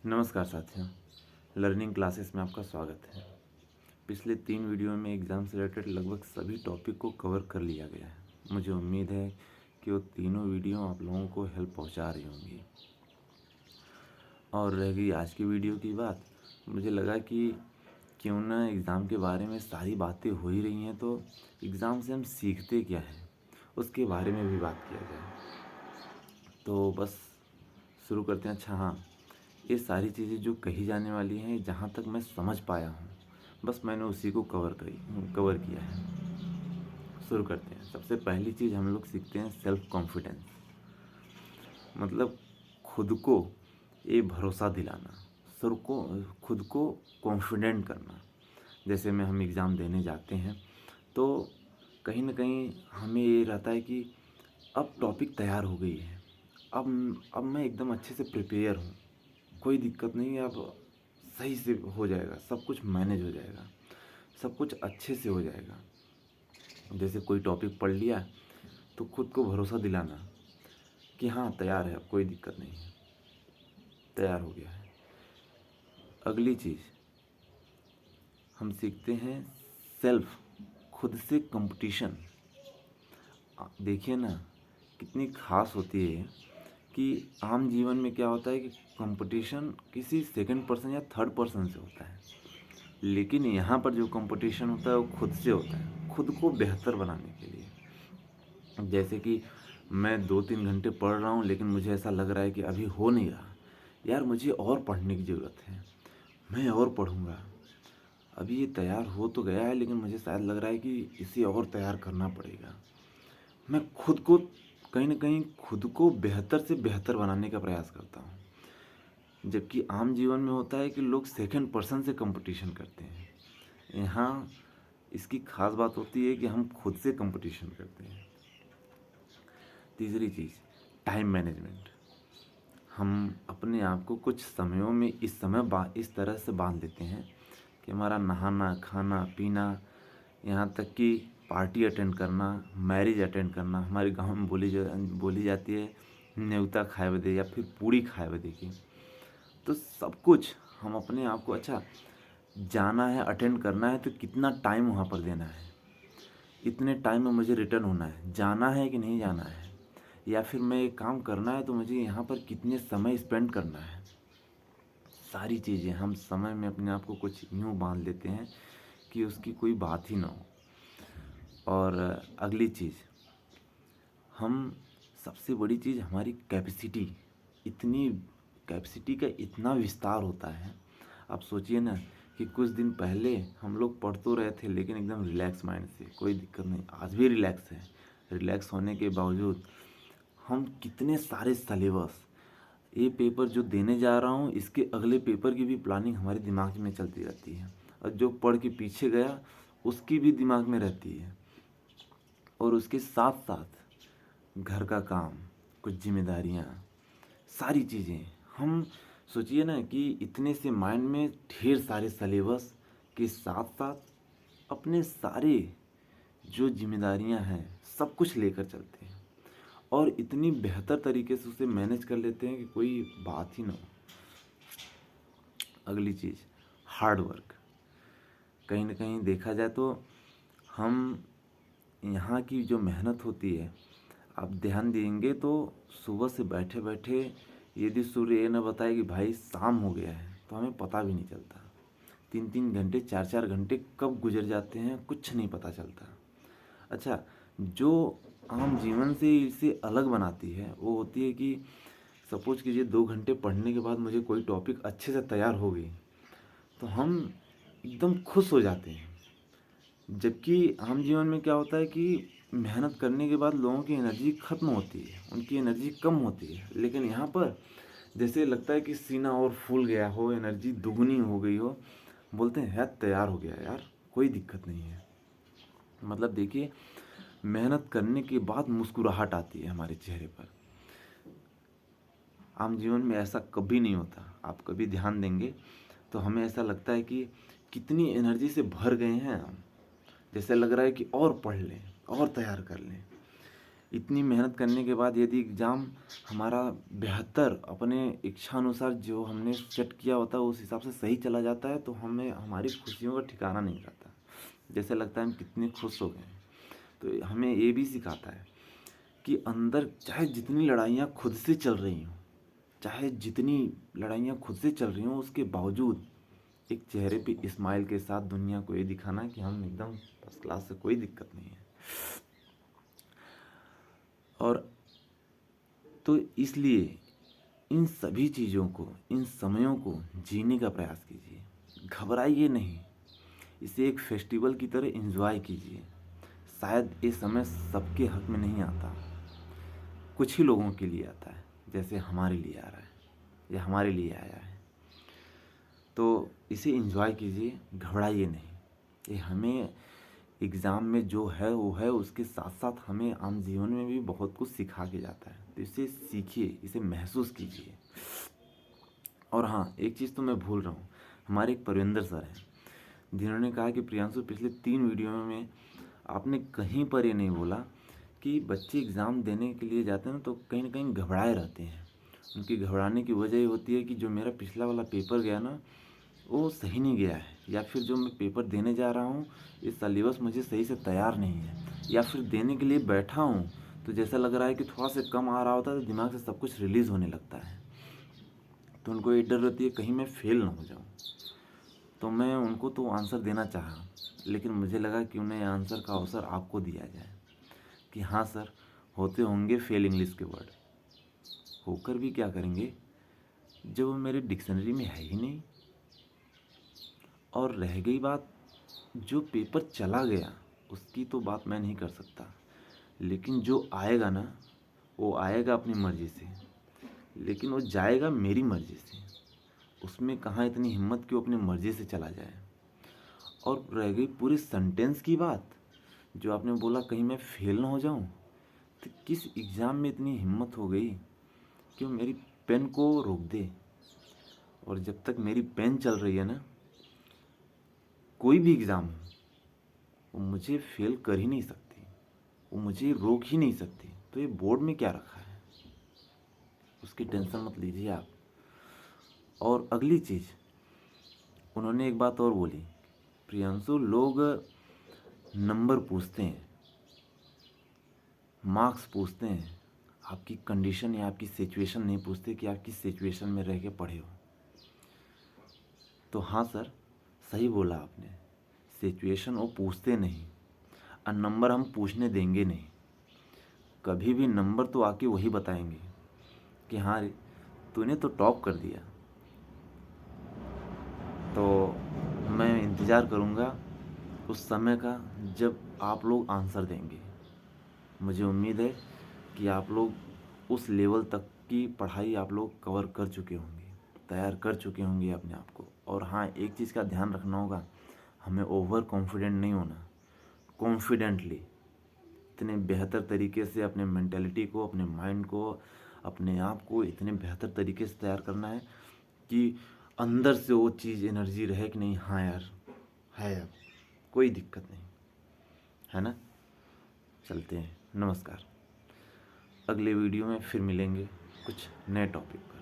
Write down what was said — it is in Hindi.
नमस्कार साथियों, लर्निंग क्लासेस में आपका स्वागत है। पिछले 3 वीडियो में एग्ज़ाम से रिलेटेड लगभग सभी टॉपिक को कवर कर लिया गया है। मुझे उम्मीद है कि वो तीनों वीडियो आप लोगों को हेल्प पहुंचा रही होंगी। और रह गई आज की वीडियो की बात, मुझे लगा कि क्यों ना एग्ज़ाम के बारे में सारी बातें हो ही रही हैं तो एग्ज़ाम से हम सीखते क्या हैं उसके बारे में भी बात किया जाए। तो बस शुरू करते हैं। अच्छा हाँ, ये सारी चीज़ें जो कही जाने वाली हैं, जहाँ तक मैं समझ पाया हूँ, बस मैंने उसी को कवर किया है। शुरू करते हैं। सबसे पहली चीज़ हम लोग सीखते हैं सेल्फ कॉन्फिडेंस, मतलब खुद को ये भरोसा दिलाना, खुद को कॉन्फिडेंट करना। जैसे में हम एग्ज़ाम देने जाते हैं तो कहीं ना कहीं हमें ये रहता है कि अब टॉपिक तैयार हो गई है, अब मैं एकदम अच्छे से प्रिपेयर हूँ, कोई दिक्कत नहीं है, अब सही से हो जाएगा, सब कुछ मैनेज हो जाएगा, सब कुछ अच्छे से हो जाएगा। जैसे कोई टॉपिक पढ़ लिया तो खुद को भरोसा दिलाना कि हाँ तैयार है, अब कोई दिक्कत नहीं है, तैयार हो गया है। अगली चीज़ हम सीखते हैं सेल्फ, खुद से कंपटीशन। देखिए ना कितनी खास होती है कि आम जीवन में क्या होता है कि कंपटीशन किसी सेकंड पर्सन या थर्ड पर्सन से होता है, लेकिन यहाँ पर जो कंपटीशन होता है वो खुद से होता है, खुद को बेहतर बनाने के लिए। जैसे कि मैं 2-3 घंटे पढ़ रहा हूँ लेकिन मुझे ऐसा लग रहा है कि अभी हो नहीं रहा, यार मुझे और पढ़ने की ज़रूरत है, मैं और पढ़ूँगा। अभी ये तैयार हो तो गया है लेकिन मुझे शायद लग रहा है कि इसे और तैयार करना पड़ेगा। मैं खुद को कहीं ना कहीं खुद को बेहतर से बेहतर बनाने का प्रयास करता हूँ। जबकि आम जीवन में होता है कि लोग सेकंड पर्सन से कंपटीशन करते हैं, यहाँ इसकी खास बात होती है कि हम खुद से कंपटीशन करते हैं। तीसरी चीज़ टाइम मैनेजमेंट। हम अपने आप को कुछ समयों में इस तरह से बांध लेते हैं कि हमारा नहाना, खाना पीना, यहाँ तक कि पार्टी अटेंड करना, मैरिज अटेंड करना, हमारे गांव में बोली जाती है न्योता खाए बदे या फिर पूड़ी खाए बदे की। तो सब कुछ हम अपने आप को, अच्छा जाना है अटेंड करना है तो कितना टाइम वहाँ पर देना है, इतने टाइम में मुझे रिटर्न होना है, जाना है कि नहीं जाना है, या फिर मैं एक काम करना है तो मुझे यहाँ पर कितने समय स्पेंड करना है। सारी चीज़ें हम समय में अपने आप को कुछ यूँ बांध लेते हैं कि उसकी कोई बात ही ना हो। और अगली चीज़, हम सबसे बड़ी चीज़ हमारी कैपेसिटी का इतना विस्तार होता है। आप सोचिए ना कि कुछ दिन पहले हम लोग पढ़ तो रहे थे लेकिन एकदम रिलैक्स माइंड से, कोई दिक्कत नहीं, आज भी रिलैक्स है। रिलैक्स होने के बावजूद हम कितने सारे सलेबस, ये पेपर जो देने जा रहा हूँ इसके अगले पेपर की भी प्लानिंग हमारे दिमाग में चलती रहती है, और जो पढ़ के पीछे गया उसकी भी दिमाग में रहती है। और उसके साथ साथ घर का काम, कुछ जिम्मेदारियाँ, सारी चीज़ें, हम सोचिए ना कि इतने से माइंड में ढेर सारे सलेबस के साथ साथ अपने सारे जो जिम्मेदारियां हैं सब कुछ लेकर चलते हैं और इतनी बेहतर तरीके से उसे मैनेज कर लेते हैं कि कोई बात ही ना हो। अगली चीज़ हार्ड वर्क। कहीं ना कहीं देखा जाए तो हम यहाँ की जो मेहनत होती है, आप ध्यान देंगे तो सुबह से बैठे बैठे यदि सूर्य ये न बताए कि भाई शाम हो गया है तो हमें पता भी नहीं चलता। 3-3 घंटे 4-4 घंटे कब गुजर जाते हैं कुछ नहीं पता चलता। अच्छा, जो आम जीवन से इसे अलग बनाती है वो होती है कि सपोज कीजिए 2 घंटे पढ़ने के बाद मुझे कोई टॉपिक अच्छे से तैयार हो गई तो हम एकदम खुश हो जाते हैं। जबकि आम जीवन में क्या होता है कि मेहनत करने के बाद लोगों की एनर्जी ख़त्म होती है, उनकी एनर्जी कम होती है, लेकिन यहाँ पर जैसे लगता है कि सीना और फूल गया हो, एनर्जी दुगनी हो गई हो, बोलते हैं यार तैयार हो गया यार, कोई दिक्कत नहीं है। मतलब देखिए, मेहनत करने के बाद मुस्कुराहट आती है हमारे चेहरे पर। आम जीवन में ऐसा कभी नहीं होता। आप कभी ध्यान देंगे तो हमें ऐसा लगता है कि कितनी एनर्जी से भर गए हैं हम, जैसे लग रहा है कि और पढ़ लें और तैयार कर लें। इतनी मेहनत करने के बाद यदि एग्ज़ाम हमारा बेहतर अपने इच्छानुसार जो हमने सेट किया होता है उस हिसाब से सही चला जाता है, तो हमें हमारी खुशियों का ठिकाना नहीं रहता। जैसे लगता है हम कितने खुश हो गए हैं। तो हमें ये भी सिखाता है कि अंदर चाहे जितनी लड़ाइयाँ खुद से चल रही हों, चाहे जितनी लड़ाइयाँ खुद से चल रही हों, उसके बावजूद एक चेहरे पे स्माइल के साथ दुनिया को ये दिखाना कि हम एकदम फर्स्ट क्लास से, कोई दिक्कत नहीं है। और तो इसलिए इन सभी चीज़ों को, इन समयों को जीने का प्रयास कीजिए। घबराइए नहीं, इसे एक फेस्टिवल की तरह एंजॉय कीजिए। शायद ये समय सबके हक में नहीं आता, कुछ ही लोगों के लिए आता है, जैसे हमारे लिए आ रहा है या हमारे लिए आया है। तो इसे एंजॉय कीजिए, घबराइए नहीं। ये हमें एग्ज़ाम में जो है वो है, उसके साथ साथ हमें आम जीवन में भी बहुत कुछ सिखा के जाता है। तो इसे सीखिए, इसे महसूस कीजिए। और हाँ, एक चीज़ तो मैं भूल रहा हूँ, हमारे एक परविंदर सर हैं जिन्होंने कहा कि प्रियांशु, पिछले 3 वीडियो में आपने कहीं पर ये नहीं बोला कि बच्चे एग्ज़ाम देने के लिए जाते हैं ना तो कहीं ना कहीं घबराए रहते हैं। उनकी घबराने की वजह ये होती है कि जो मेरा पिछला वाला पेपर गया ना वो सही नहीं गया है, या फिर जो मैं पेपर देने जा रहा हूँ ये सिलेबस मुझे सही से तैयार नहीं है, या फिर देने के लिए बैठा हूँ तो जैसा लग रहा है कि थोड़ा सा कम आ रहा होता है तो दिमाग से सब कुछ रिलीज़ होने लगता है। तो उनको ये डर रहती है कहीं मैं फेल ना हो जाऊँ। तो मैं उनको तो आंसर देना चाहा, लेकिन मुझे लगा कि उन्हें आंसर का अवसर आपको दिया जाए कि हाँ सर, होते होंगे फेल इंग्लिश के वर्ड, होकर भी क्या करेंगे जब वो मेरे डिक्शनरी में है ही नहीं। और रह गई बात, जो पेपर चला गया उसकी तो बात मैं नहीं कर सकता, लेकिन जो आएगा ना वो आएगा अपनी मर्ज़ी से, लेकिन वो जाएगा मेरी मर्ज़ी से। उसमें कहाँ इतनी हिम्मत कि वो अपनी मर्ज़ी से चला जाए। और रह गई पूरी सेंटेंस की बात, जो आपने बोला कहीं मैं फेल ना हो जाऊं, तो किस एग्ज़ाम में इतनी हिम्मत हो गई कि वो मेरी पेन को रोक दे। और जब तक मेरी पेन चल रही है ना, कोई भी एग्ज़ाम हो वो मुझे फेल कर ही नहीं सकती, वो मुझे रोक ही नहीं सकती। तो ये बोर्ड में क्या रखा है उसकी टेंशन मत लीजिए आप। और अगली चीज़, उन्होंने एक बात और बोली, प्रियांशु, लोग नंबर पूछते हैं, मार्क्स पूछते हैं, आपकी कंडीशन या आपकी सिचुएशन नहीं पूछते कि आप किस सिचुएशन में रह के पढ़े हो। तो हाँ सर, सही बोला आपने, सिचुएशन वो पूछते नहीं और नंबर हम पूछने देंगे नहीं। कभी भी नंबर तो आके वही बताएंगे कि हाँ रे, तूने तो टॉप कर दिया। तो मैं इंतज़ार करूँगा उस समय का जब आप लोग आंसर देंगे। मुझे उम्मीद है कि आप लोग उस लेवल तक की पढ़ाई आप लोग कवर कर चुके होंगे, तैयार कर चुके होंगे अपने आप को। और हाँ, एक चीज़ का ध्यान रखना होगा, हमें ओवर कॉन्फिडेंट नहीं होना, कॉन्फिडेंटली इतने बेहतर तरीके से अपने मेंटालिटी को, अपने माइंड को, अपने आप को इतने बेहतर तरीके से तैयार करना है कि अंदर से वो चीज़ एनर्जी रहे कि नहीं, हाँ यार है, अब कोई दिक्कत नहीं है ना। चलते हैं, नमस्कार। अगले वीडियो में फिर मिलेंगे कुछ नए टॉपिक।